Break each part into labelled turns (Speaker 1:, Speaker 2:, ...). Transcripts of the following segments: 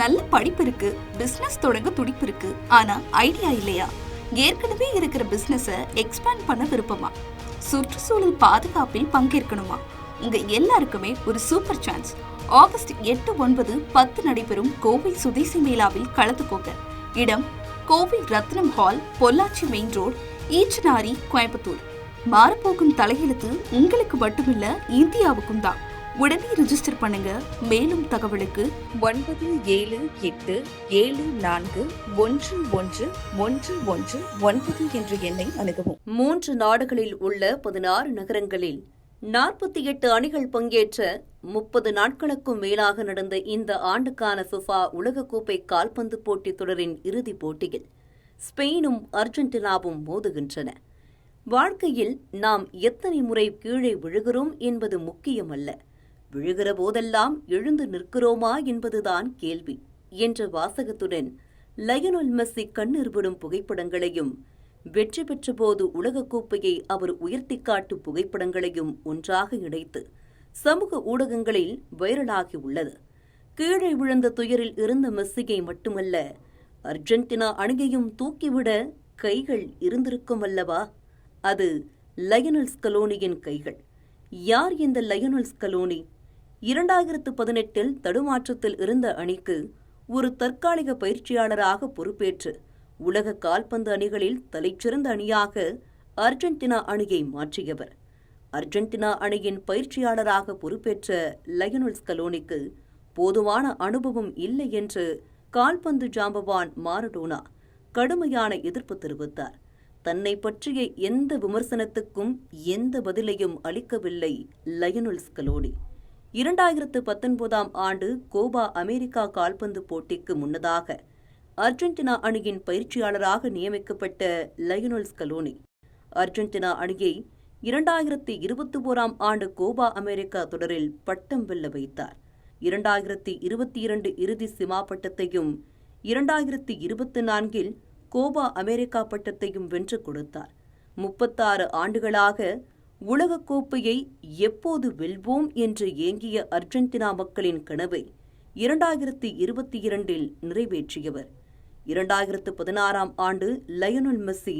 Speaker 1: நல்ல படிப்பு இருக்கு, பிசினஸ் தொடங்க துடிப்பு இருக்கு, ஆனா ஐடியா இல்லையா? ஏற்கனவே இருக்கிற பிசினஸ எக்ஸ்பேண்ட் பண்ண விருப்பமா? சுற்றுச்சூழல் பாதுகாப்பில் பங்கேற்கணுமா? உங்க எல்லாருக்குமே ஒரு சூப்பர் சான்ஸ். ஆகஸ்ட் 8, 9, 10 நடைபெறும் கோவை சுதேசி மேளாவில் கலந்துக்கோங்க. இடம் Kovai Rathnam hall, Pollachi main road, Eachanari, Coimbatore. மாறப்போகும் தலையெழுத்து உங்களுக்கு மட்டுமில்ல, இந்தியாவுக்கும் தான். உடனே ரிஜிஸ்டர் பண்ணுங்க. மேலும் தகவலுக்கு
Speaker 2: 97741111 என்ற எண்ணை அணுகவும். 3 நாடுகளில் உள்ள 16 நகரங்களில் 48 அணிகள் பங்கேற்ற 30 நாட்களுக்கும் மேலாக நடந்த இந்த ஆண்டுக்கான ஃபிஃபா உலகக்கோப்பை கால்பந்து போட்டித் தொடரின் இறுதிப் போட்டியில் ஸ்பெயினும் அர்ஜென்டினாவும் மோதுகின்றன. வாழ்க்கையில் நாம் எத்தனை முறை கீழே விழுகிறோம் என்பது முக்கியமல்ல, விழுகிற போதெல்லாம் எழுந்து நிற்கிறோமா என்பதுதான் கேள்வி என்ற வாசகத்துடன் லயனல் மெஸ்ஸி கண்ணீர் விடும் புகைப்படங்களையும், வெற்றி பெற்றபோது உலகக்கோப்பையை அவர் உயர்த்தி காட்டும் புகைப்படங்களையும் ஒன்றாக இணைத்து சமூக ஊடகங்களில் வைரலாகி உள்ளது. கீழே விழுந்த துயரில் இருந்த மெஸ்ஸியை மட்டுமல்ல, அர்ஜென்டினா அணியையும் தூக்கிவிட கைகள் இருந்திருக்கும் அல்லவா? அது லயனல் ஸ்கலோனியின் கைகள். யார் இந்த லயனல் ஸ்கலோனி? 2018 தடுமாற்றத்தில் இருந்த அணிக்கு ஒரு தற்காலிக பயிற்சியாளராக பொறுப்பேற்று உலக கால்பந்து அணிகளில் தலைச்சிறந்த அணியாக அர்ஜென்டினா அணியை மாற்றியவர். அர்ஜென்டினா அணியின் பயிற்சியாளராக பொறுப்பேற்ற லயனல் ஸ்கலோனிக்கு போதுமான அனுபவம் இல்லை என்று கால்பந்து ஜாம்பவான் மாரடோனா கடுமையான எதிர்ப்பு தெரிவித்தார். தன்னை பற்றிய எந்த விமர்சனத்துக்கும் எந்த பதிலையும் அளிக்கவில்லை லயனல் ஸ்கலோனி. 2019 ஆண்டு கோபா அமெரிக்கா கால்பந்து போட்டிக்கு முன்னதாக அர்ஜென்டினா அணியின் பயிற்சியாளராக நியமிக்கப்பட்ட லயனல் ஸ்கலோனி அர்ஜென்டினா அணியை 2021 ஆண்டு கோபா அமெரிக்கா தொடரில் பட்டம் வெல்ல வைத்தார். 2022 இறுதி சிமா பட்டத்தையும் 2024 கோபா அமெரிக்கா பட்டத்தையும் வென்று கொடுத்தார். 36 ஆண்டுகளாக உலகக்கோப்பையை எப்போது வெல்வோம் என்று ஏங்கிய அர்ஜென்டினா மக்களின் கனவை 2022 நிறைவேற்றியவர். 2016 ஆண்டு லயனல் மெஸ்ஸி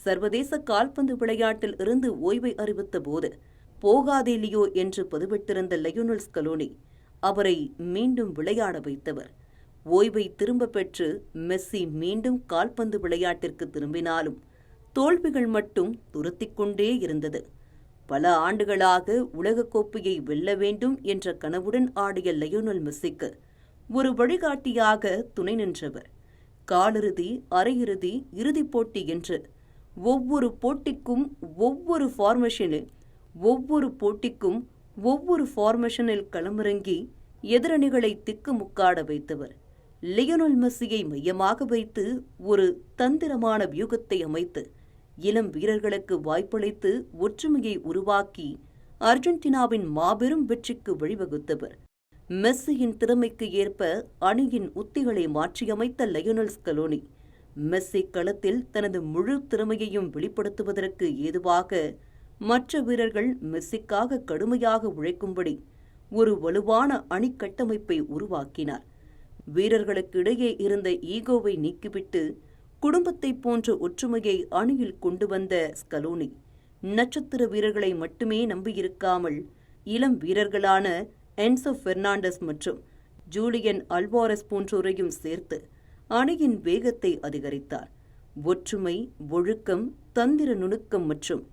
Speaker 2: சர்வதேச கால்பந்து விளையாட்டில் இருந்து ஓய்வை அறிவித்த போது போகாதே லியோ என்று பதிவிட்டிருந்த லயனல் ஸ்கலோனி அவரை மீண்டும் விளையாட வைத்தவர். ஓய்வை திரும்ப பெற்று மெஸ்ஸி மீண்டும் கால்பந்து விளையாட்டிற்கு திரும்பினாலும் தோல்விகள் மட்டும் துரத்திக் கொண்டே இருந்தது. பல ஆண்டுகளாக உலகக்கோப்பையை வெல்ல வேண்டும் என்ற கனவுடன் ஆடிய லயனல் மெஸ்ஸிக்கு ஒரு வழிகாட்டியாக துணை நின்றவர். காலிறுதி, அரையிறுதி, இறுதிப் போட்டி என்று ஒவ்வொரு போட்டிக்கும் ஒவ்வொரு ஃபார்மேஷனில் களமிறங்கி எதிரணிகளை திக்குமுக்காட வைத்தவர். லியோனல் மெஸ்ஸியை மையமாக வைத்து ஒரு தந்திரமான வியூகத்தை அமைத்து இளம் வீரர்களுக்கு வாய்ப்பளித்து ஒற்றுமையை உருவாக்கி அர்ஜென்டினாவின் மாபெரும் வெற்றிக்கு வழிவகுத்தவர். மெஸ்ஸியின் திறமைக்கு ஏற்ப அணியின் உத்திகளை மாற்றியமைத்த லயனல் ஸ்கலோனி மெஸ்ஸி களத்தில் தனது முழு திறமையையும் வெளிப்படுத்துவதற்கு ஏதுவாக மற்ற வீரர்கள் மெஸ்ஸிக்காக கடுமையாக உழைக்கும்படி ஒரு வலுவான அணிக்கட்டமைப்பை உருவாக்கினார். வீரர்களுக்கு இடையே இருந்த ஈகோவை நீக்கிவிட்டு குடும்பத்தை போன்ற ஒற்றுமையை அணியில் கொண்டு வந்த ஸ்கலோனி நட்சத்திர வீரர்களை மட்டுமே நம்பியிருக்காமல் இளம் வீரர்களான என்சோ பெர்னாண்டஸ் மற்றும் ஜூலியன் அல்வாரஸ் போன்றோரையும் சேர்த்து அணியின் வேகத்தை அதிகரித்தார். ஒற்றுமை, ஒழுக்கம், தந்திர நுணுக்கம் மற்றும்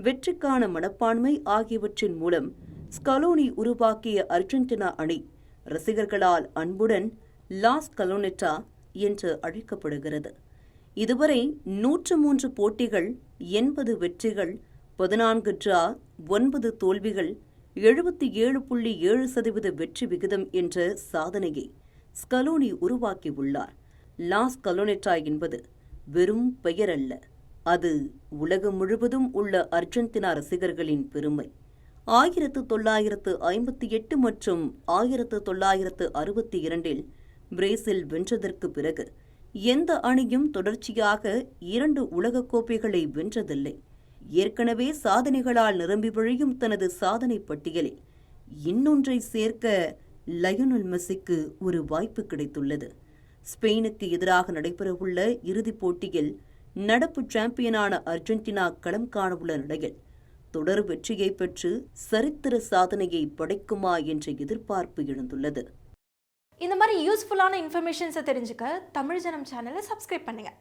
Speaker 2: வெற்றிக்கான மனப்பான்மை ஆகியவற்றின் மூலம் ஸ்கலோனி உருவாக்கிய அர்ஜென்டினா அணி ரசிகர்களால் அன்புடன் லாஸ் கலோனெட்டா என்று அழைக்கப்படுகிறது. இதுவரை 103 போட்டிகள், 80 வெற்றிகள், 14 டிரா, 9 தோல்விகள், 77.7% வெற்றி விகிதம் என்ற சாதனையை ஸ்கலோனி உருவாக்கியுள்ளார். லாஸ் கலோனெட்டா என்பது வெறும் பெயர் அல்ல, அது உலகம் முழுவதும் உள்ள அர்ஜென்டினா ரசிகர்களின் பெருமை. 1958 மற்றும் 1962 பிரேசில் வென்றதற்கு பிறகு எந்த அணியும் தொடர்ச்சியாக 2 உலகக்கோப்பைகளை வென்றதில்லை. ஏற்கனவே சாதனைகளால் நிரம்பி வழியும் தனது சாதனை பட்டியலில் இன்னொன்றை சேர்க்க லயனல் மெஸ்ஸிக்கு ஒரு வாய்ப்பு கிடைத்துள்ளது. ஸ்பெயினுக்கு எதிராக நடைபெறவுள்ள இறுதிப் போட்டியில் நடப்பு சாம்பியனான அர்ஜென்டினா களம் காணவுள்ள நிலையில் தொடர் வெற்றியை பெற்று சரித்திர சாதனையை படைக்குமா என்ற எதிர்பார்ப்பு எழுந்துள்ளது.
Speaker 3: இந்த மாதிரி யூஸ்ஃபுல்லான இன்ஃபர்மேஷன்ஸை தெரிஞ்சுக்க தமிழ் ஜனம் சேனலை சப்ஸ்கிரைப் பண்ணுங்கள்.